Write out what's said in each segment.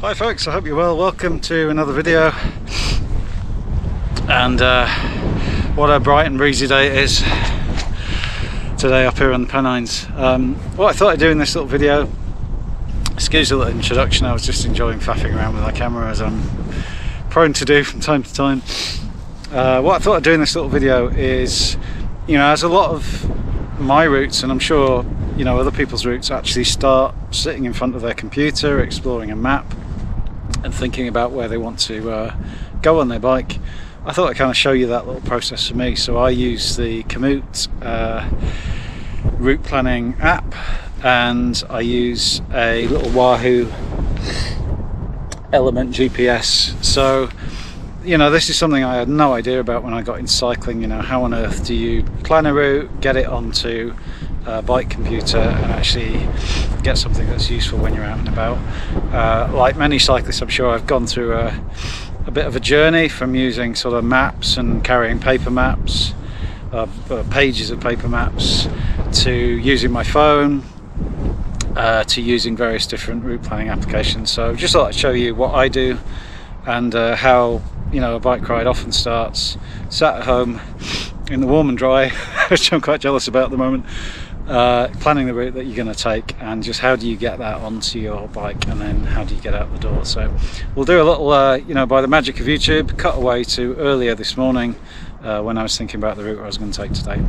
Hi folks, I hope you're well. Welcome to another video. And what a bright and breezy day it is today up here on the Pennines. What I thought I'd do in this little video, excuse the little introduction, I was just enjoying faffing around with my camera as I'm prone to do from time to time. What I thought I'd do in this little video is, as a lot of my routes, and I'm sure other people's routes, actually start sitting in front of their computer, exploring a map and thinking about where they want to go on their bike. I thought I'd kind of show you that little process for me. So I use the Komoot route planning app, and I use a little Wahoo Element GPS. So this is something I had no idea about when I got into cycling. How on earth do you plan a route, get it onto a bike computer and actually get something that's useful when you're out and about. Like many cyclists, I'm sure I've gone through a bit of a journey from using sort of maps and carrying paper maps, pages of paper maps, to using my phone, to using various different route planning applications. So just thought I'd show you what I do and how a bike ride often starts sat at home in the warm and dry, which I'm quite jealous about at the moment, planning the route that you're going to take, and just how do you get that onto your bike, and then how do you get out the door. So we'll do a little by the magic of YouTube, cut away to earlier this morning when I was thinking about the route I was going to take today.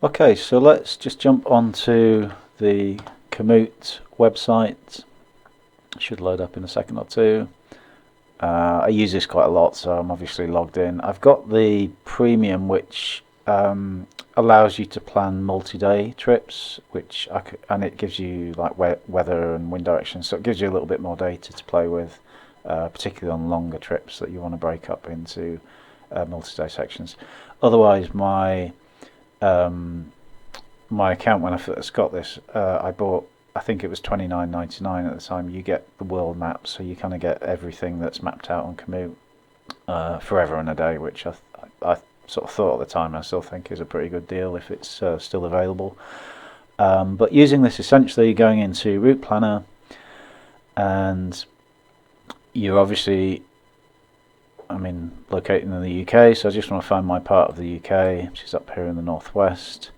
Okay, so let's just jump onto the Komoot website. It should load up in a second or two. I use this quite a lot, so I'm obviously logged in. I've got the premium, which allows you to plan multi-day trips, and it gives you like weather and wind direction, so it gives you a little bit more data to play with, particularly on longer trips that you want to break up into multi-day sections. Otherwise, my account, when I first got this, I bought, I think it was $29.99 at the time. You get the world map, so you kind of get everything that's mapped out on Komoot forever and a day, which I sort of thought at the time, I still think is a pretty good deal if it's still available. But using this, essentially going into Route Planner, and you're obviously, located in the UK, so I just want to find my part of the UK, which is up here in the northwest.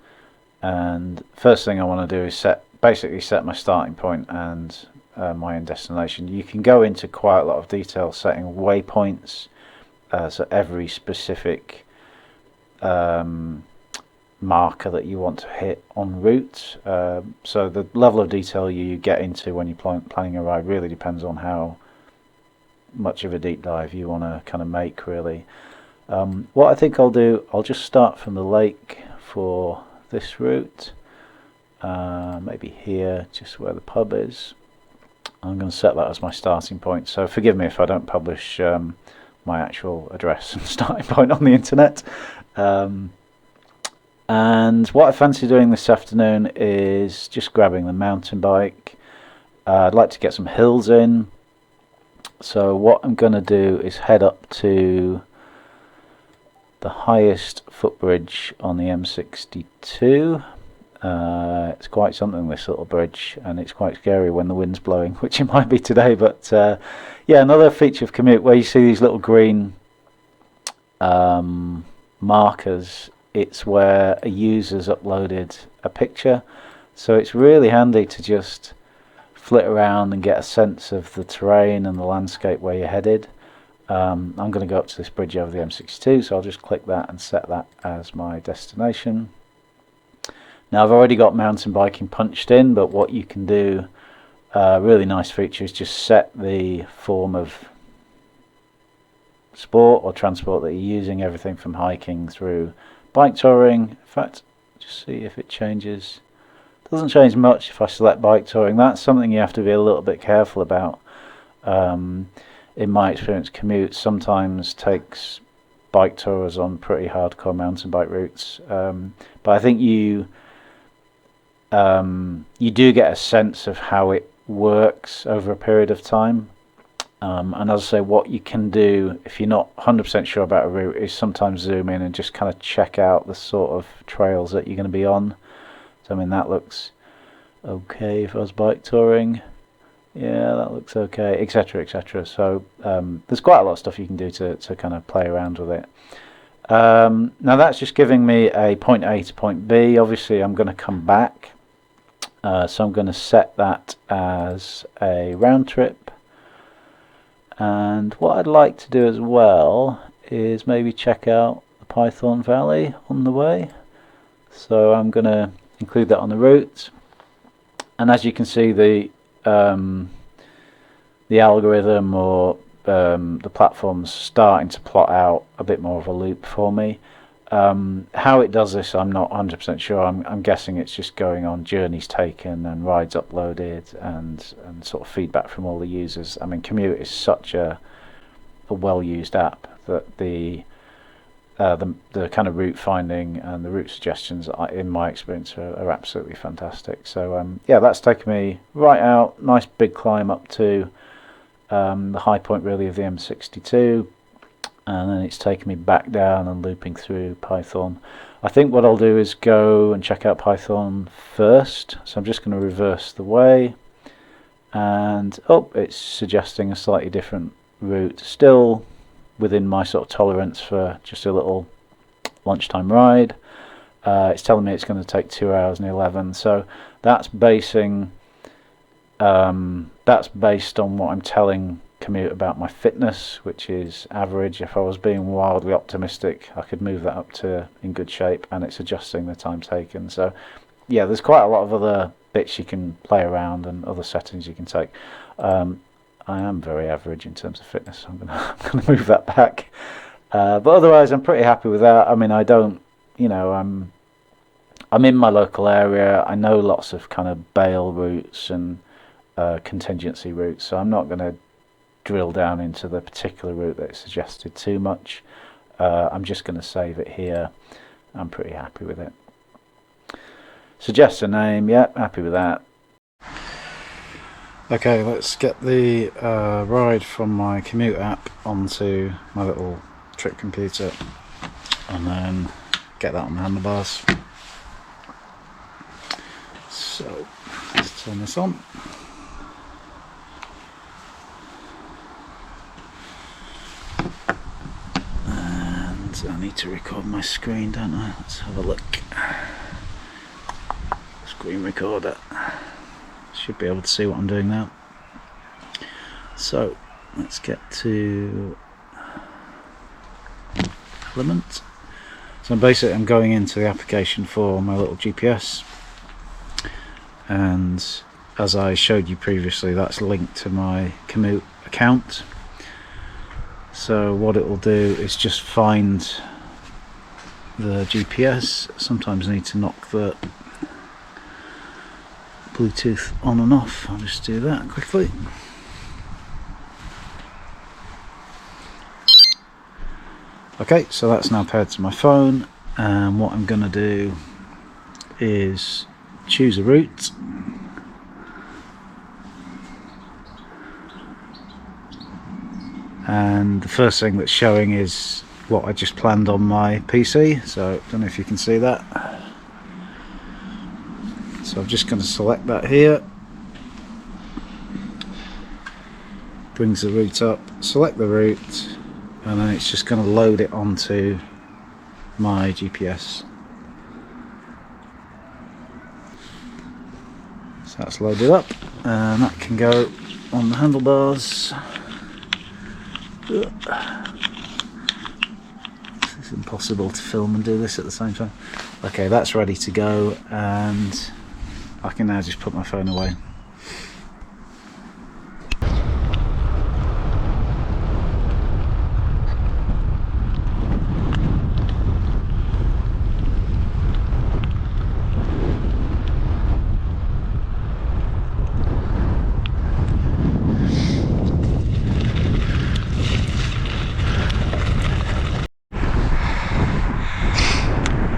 And first thing I want to do is basically set my starting point and my end destination. You can go into quite a lot of detail setting waypoints, so every specific marker that you want to hit en route. So the level of detail you get into when you're planning a ride really depends on how much of a deep dive you want to kind of make, really. What I think I'll do, I'll just start from the lake for this route. Maybe here, just where the pub is. I'm going to set that as my starting point, so forgive me if I don't publish my actual address and starting point on the internet. And what I fancy doing this afternoon is just grabbing the mountain bike. I'd like to get some hills in, so what I'm going to do is head up to the highest footbridge on the M62. It's quite something, this little bridge, and it's quite scary when the wind's blowing, which it might be today. But yeah, another feature of Komoot where you see these little green markers, it's where a user's uploaded a picture, so it's really handy to just flit around and get a sense of the terrain and the landscape where you're headed. I'm going to go up to this bridge over the M62, so I'll just click that and set that as my destination. Now I've already got mountain biking punched in, but what you can do, a really nice feature, is just set the form of sport or transport that you're using, everything from hiking through bike touring. In fact, just see if it changes. It doesn't change much if I select bike touring. That's something you have to be a little bit careful about. In my experience, Komoot sometimes takes bike tourers on pretty hardcore mountain bike routes, but I think you do get a sense of how it works over a period of time. And as I say, what you can do if you're not 100% sure about a route is sometimes zoom in and just kind of check out the sort of trails that you're going to be on. So that looks okay if I was bike touring. Yeah, that looks okay, etc, etc. So there's quite a lot of stuff you can do to kind of play around with it. Now that's just giving me a point A to point B. Obviously I'm going to come back, so I'm going to set that as a round trip. And what I'd like to do as well is maybe check out the Python Valley on the way. So I'm going to include that on the route. And as you can see, the algorithm or the platform's starting to plot out a bit more of a loop for me. How it does this, I'm not 100% sure. I'm guessing it's just going on journeys taken and rides uploaded and sort of feedback from all the users. I mean, Komoot is such a well-used app that the kind of route finding and the route suggestions, in my experience, are absolutely fantastic. So yeah, that's taken me right out. Nice big climb up to the high point really of the M62. And then it's taking me back down and looping through Python. I think what I'll do is go and check out Python first. So I'm just going to reverse the way. And oh, it's suggesting a slightly different route. Still within my sort of tolerance for just a little lunchtime ride. It's telling me it's going to take 2 hours and 11. So that's based on what I'm telling Komoot about my fitness, which is average. If I was being wildly optimistic, I could move that up to in good shape, and it's adjusting the time taken. So yeah, there's quite a lot of other bits you can play around and other settings you can take. I am very average in terms of fitness, so I'm gonna move that back. But otherwise, I'm pretty happy with that. I mean, I don't, you know, I'm in my local area. I know lots of kind of bail routes and contingency routes, so I'm not going to drill down into the particular route that's suggested too much. I'm just going to save it here. I'm pretty happy with it. Suggest a name, yep, happy with that. Okay, let's get the ride from my Komoot app onto my little trip computer and then get that on the handlebars. So let's turn this on. I need to record my screen, don't I? Let's have a look. Screen recorder. Should be able to see what I'm doing now. So let's get to Element. So basically I'm going into the application for my little GPS, and as I showed you previously, that's linked to my Komoot account. So what it will do is just find the GPS. Sometimes I need to knock the Bluetooth on and off. I'll just do that quickly. Okay, so that's now paired to my phone, and what I'm going to do is choose a route. And the first thing that's showing is what I just planned on my PC, so I don't know if you can see that. So I'm just going to select that here, brings the route up, select the route, and then it's just going to load it onto my GPS. So that's loaded up, and that can go on the handlebars. It's impossible to film and do this at the same time. Okay, that's ready to go, and I can now just put my phone away.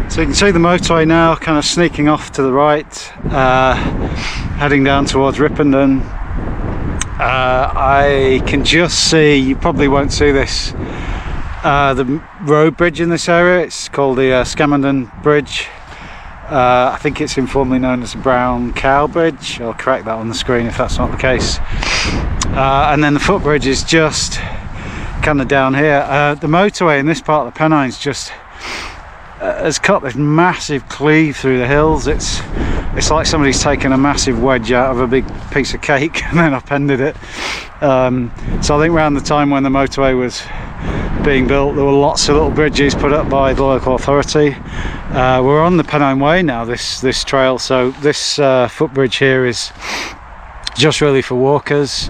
So you can see the motorway now kind of sneaking off to the right, heading down towards Ripponden. I can just see, you probably won't see this, the road bridge in this area. It's called the Scammenden Bridge. I think it's informally known as the Brown Cow Bridge. I'll correct that on the screen if that's not the case. And then the footbridge is just kind of down here. The motorway in this part of the Pennines just has cut this massive cleave through the hills. It's like somebody's taken a massive wedge out of a big piece of cake and then upended it. So I think around the time when the motorway was being built, there were lots of little bridges put up by the local authority. We're on the Pennine Way now, this trail, so this footbridge here is just really for walkers,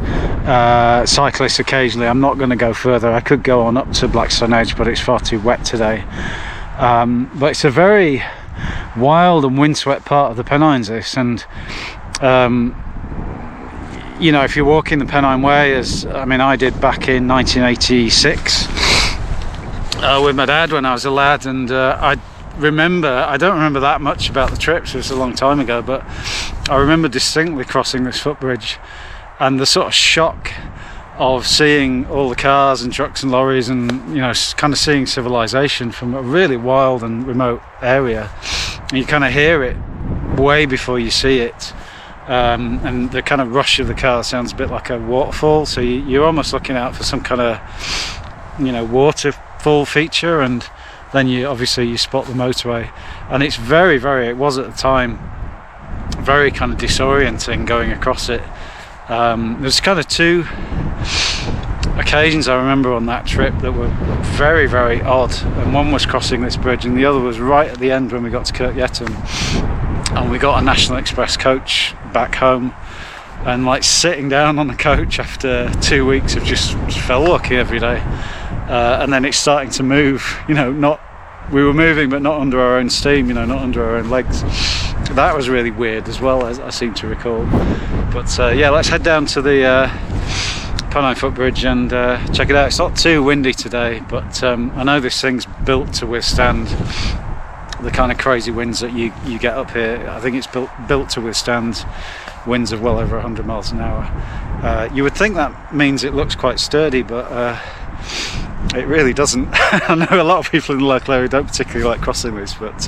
cyclists occasionally. I'm not going to go further. I could go on up to Blackstone Edge, but it's far too wet today. But it's a very wild and windswept part of the Pennines, this, and you know, if you're walking the Pennine Way, as I did back in 1986 with my dad when I was a lad, and I don't remember that much about the trip, so it's a long time ago, but I remember distinctly crossing this footbridge and the sort of shock of seeing all the cars and trucks and lorries, and you know, kind of seeing civilization from a really wild and remote area. And you kind of hear it way before you see it, and the kind of rush of the car sounds a bit like a waterfall, so you're almost looking out for some kind of, you know, waterfall feature, and then you spot the motorway, and it's it was at the time very kind of disorienting going across it. There's kind of two occasions I remember on that trip that were very, very odd, and one was crossing this bridge and the other was right at the end when we got to Kirkyetton and we got a National Express coach back home, and like sitting down on the coach after 2 weeks of just fell walking every day, and then it's starting to move, you know, we were moving but not under our own steam, you know, not under our own legs. That was really weird as well, as I seem to recall. But yeah, let's head down to the Pennine footbridge and check it out. It's not too windy today, but I know this thing's built to withstand the kind of crazy winds that you get up here. I think it's built to withstand winds of well over 100 miles an hour. You would think that means it looks quite sturdy, but it really doesn't. I know a lot of people in the local area don't particularly like crossing this, but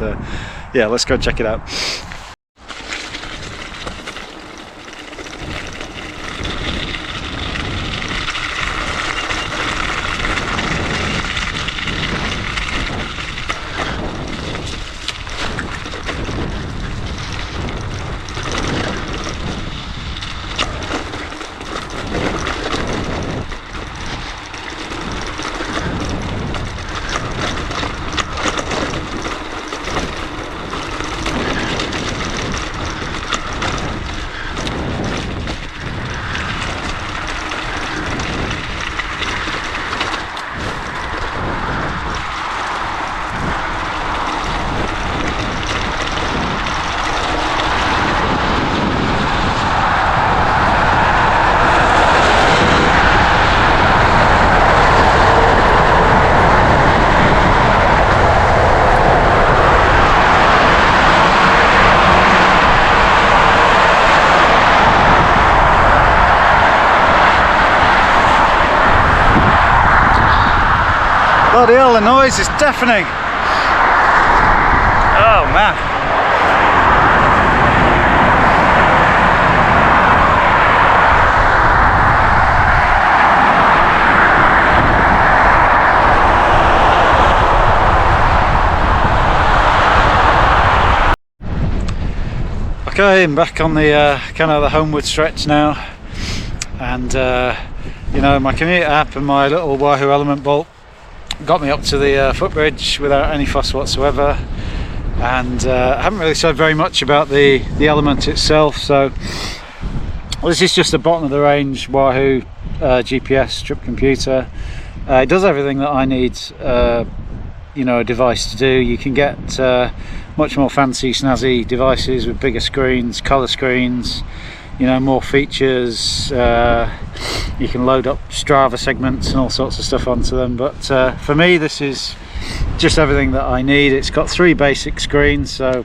yeah, let's go and check it out. Bloody hell, the noise is deafening. Oh man. Okay, I'm back on the kind of the homeward stretch now, and you know, my Komoot app and my little Wahoo Element Bolt got me up to the footbridge without any fuss whatsoever, and I haven't really said very much about the Element itself. So this is just a bottom of the range Wahoo GPS trip computer. It does everything that I need you know, a device to do. You can get much more fancy snazzy devices with bigger screens, colour screens, you know, more features. You can load up Strava segments and all sorts of stuff onto them, but for me this is just everything that I need. It's got 3 basic screens, so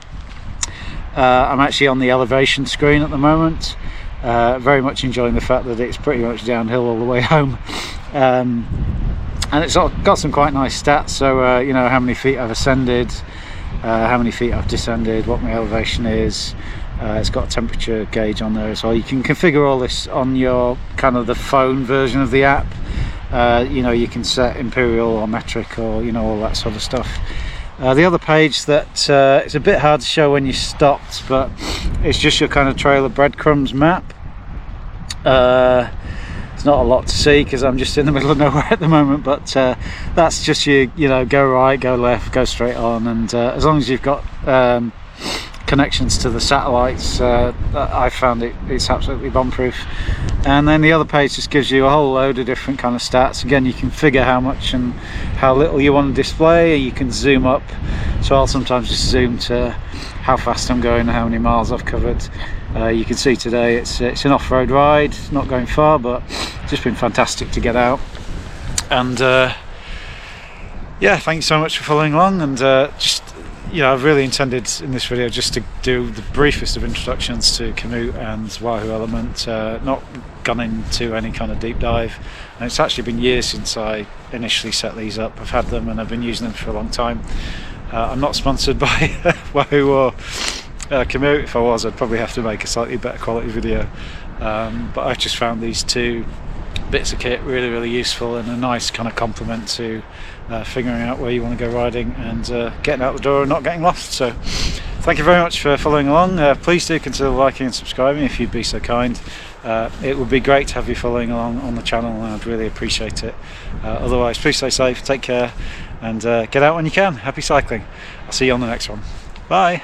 I'm actually on the elevation screen at the moment, very much enjoying the fact that it's pretty much downhill all the way home, and it's got some quite nice stats, so you know, how many feet I've ascended, how many feet I've descended, what my elevation is. It's got a temperature gauge on there as well. You can configure all this on your kind of the phone version of the app. You know, you can set imperial or metric, or you know, all that sort of stuff. The other page that it's a bit hard to show when you stopped, but it's just your kind of trail of breadcrumbs map. It's not a lot to see because I'm just in the middle of nowhere at the moment, but that's just you know, go right, go left, go straight on, and as long as you've got connections to the satellites, I found it's absolutely bomb-proof. And then the other page just gives you a whole load of different kind of stats. Again, you can figure how much and how little you want to display. You can zoom up, so I'll sometimes just zoom to how fast I'm going and how many miles I've covered. You can see today it's an off-road ride, not going far, but just been fantastic to get out. And yeah, thank you so much for following along. And just, you know, I've really intended in this video just to do the briefest of introductions to Komoot and Wahoo Element, not gone into any kind of deep dive. And it's actually been years since I initially set these up. I've had them and I've been using them for a long time. I'm not sponsored by Wahoo or Komoot. If I was, I'd probably have to make a slightly better quality video. But I've just found these two bits of kit really useful, and a nice kind of complement to figuring out where you want to go riding and getting out the door and not getting lost. So thank you very much for following along. Please do consider liking and subscribing if you'd be so kind. It would be great to have you following along on the channel, and I'd really appreciate it. Otherwise, please stay safe, take care, and get out when you can. Happy cycling. I'll see you on the next one. Bye.